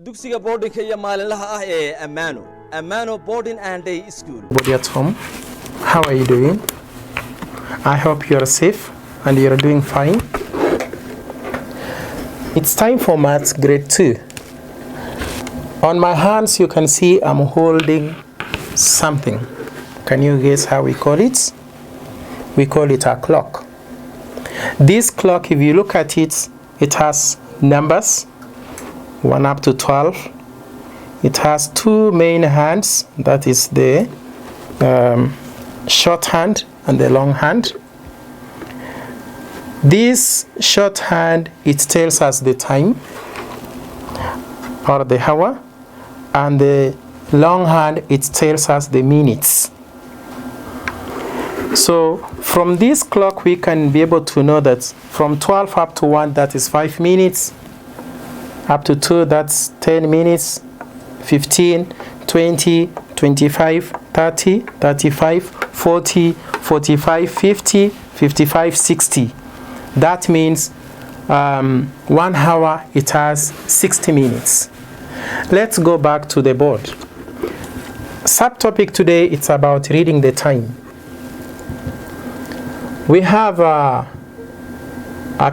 dugsiga boardingka iyo maalinlaha ah ee Amano Boarding and Day School. Everybody at home, how are you doing? I hope you're safe and you're doing fine. It's time for Maths Grade 2. On my hands you can see I'm holding something. Can you guess how we call it? We call it a clock. This clock, if you look at it, it has numbers 1 up to 12. It has two main hands, that is the short hand and the long hand. This short hand, it tells us the time or the hour, and the long hand, it tells us the minutes. So from this clock we can be able to know that from 12 up to 1, that is 5 minutes, up to 2, that's 10 minutes, 15, 20, 25, 30, 35, 40, 45, 50, 55, 60. That means 1 hour, it has 60 minutes. Let's go back to the board. Subtopic today, it's about reading the time. We have a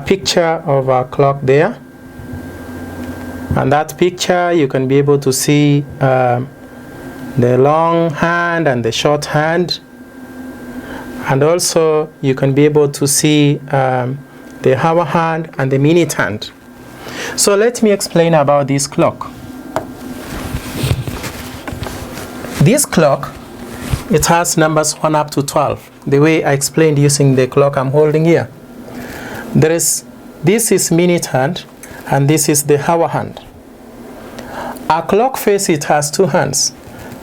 picture of a clock there. And that picture, you can be able to see the long hand and the short hand. And also, you can be able to see the hour hand and the minute hand. So let me explain about this clock. This clock, it has numbers 1 up to 12. The way I explained using the clock I'm holding here. This is minute hand, and this is the hour hand. A clock face, it has two hands.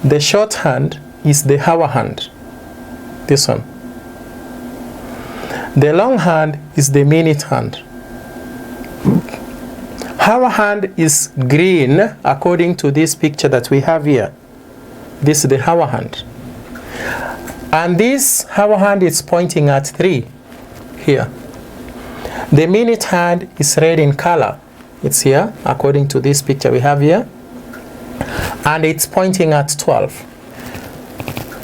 The short hand is the hour hand, this one. The long hand is the minute hand. Hour hand is green according to this picture that we have here. This is the hour hand. And this hour hand is pointing at 3 here. The minute hand is red in color. It's here, according to this picture we have here. And it's pointing at 12.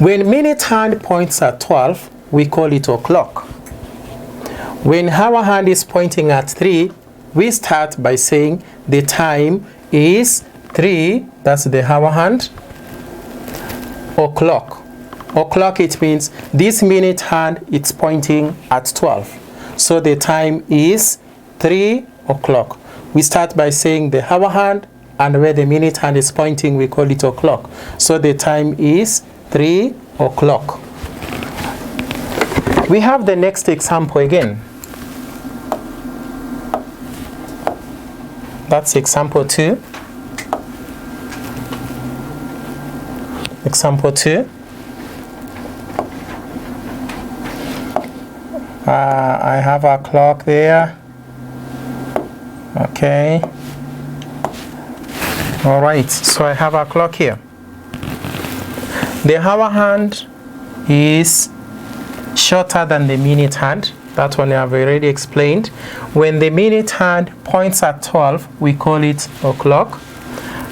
When minute hand points at 12, we call it o'clock. When hour hand is pointing at 3, we start by saying the time is 3, that's the hour hand, o'clock. O'clock, it means this minute hand, it's pointing at 12. So the time is 3 o'clock. We start by saying the hour hand, and where the minute hand is pointing, we call it o'clock. So the time is 3 o'clock. We have the next example again. That's example 2. Example 2. I have a clock there. Okay. All right, so I have a clock here. The hour hand is shorter than the minute hand. That one I've already explained. When the minute hand points at 12, we call it o'clock.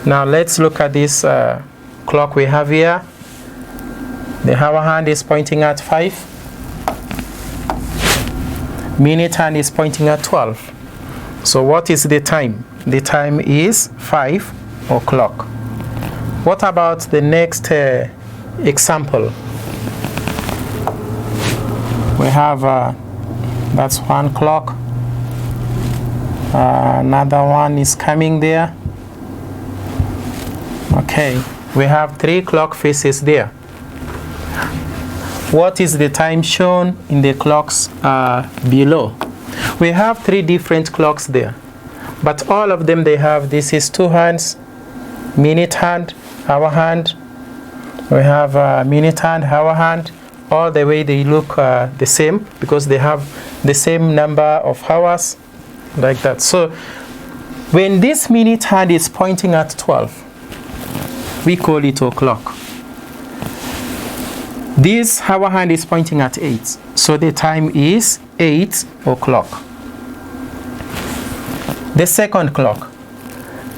Now let's look at this clock we have here. The hour hand is pointing at 5. Minute hand is pointing at 12. So what is the time? The time is 5 o'clock. What about the next example? We have that's 1 clock. Another one is coming there. Okay, we have 3 clock faces there. What is the time shown in the clocks below? We have 3 different clocks there, but all of them, they have, this is 2 hands, minute hand, hour hand. We have minute hand, hour hand. All the way they look the same because they have the same number of hours, like that. So when this minute hand is pointing at 12, we call it o'clock. This hour hand is pointing at 8, so the time is 8 o'clock. The second clock,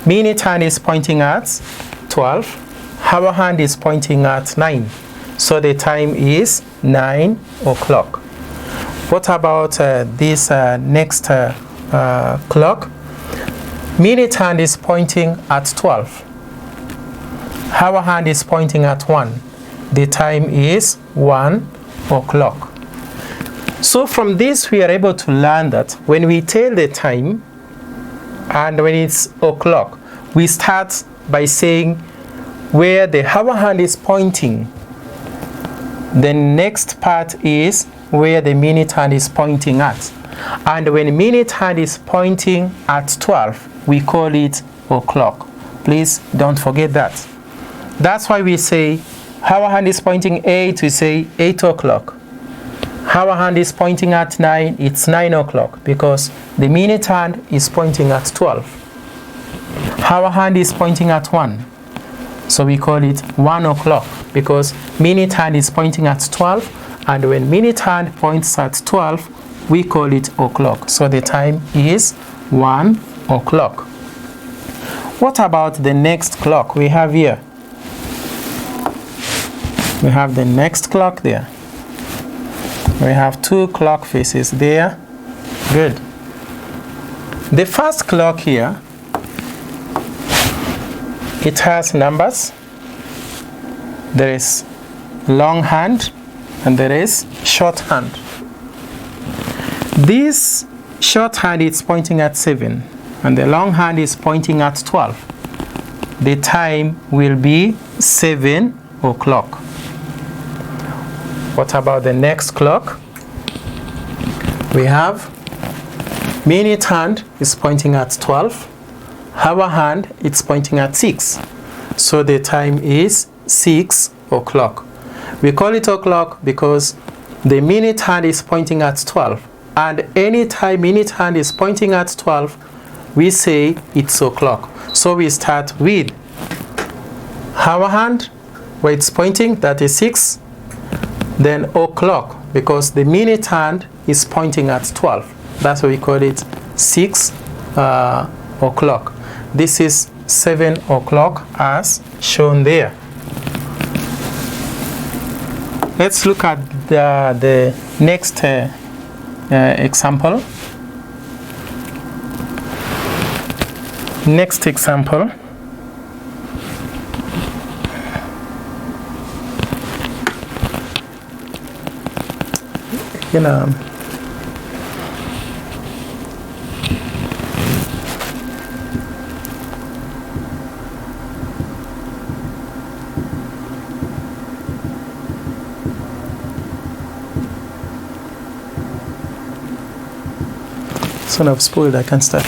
minute hand is pointing at 12, hour hand is pointing at 9. So the time is 9 o'clock. What about this next clock? Minute hand is pointing at 12. Hour hand is pointing at 1. The time is 1 o'clock. So from this we are able to learn that when we tell the time and when it's o'clock, we start by saying where the hour hand is pointing. The next part is where the minute hand is pointing at. And when minute hand is pointing at 12, we call it o'clock. Please don't forget that. That's why we say hour hand is pointing 8, we say 8 o'clock. Hour hand is pointing at 9, it's 9 o'clock because the minute hand is pointing at 12. Hour hand is pointing at 1, so we call it 1 o'clock because minute hand is pointing at 12, and when minute hand points at 12, we call it o'clock. So the time is 1 o'clock. What about the next clock we have here? We have the next clock there. We have 2 clock faces there. Good. The first clock here, it has numbers. There is long hand and there is short hand. This short hand is pointing at 7 and the long hand is pointing at 12. The time will be 7 o'clock. What about the next clock? We have minute hand is pointing at 12. Hour hand is pointing at 6. So the time is 6 o'clock. We call it o'clock because the minute hand is pointing at 12. And any time minute hand is pointing at 12, we say it's o'clock. So we start with hour hand, where it's pointing, that is 6. Then o'clock, because the minute hand is pointing at 12. That's why we call it 6 o'clock. This is 7 o'clock as shown there. Let's look at the next example. Next example. Son of spoiled, I can start.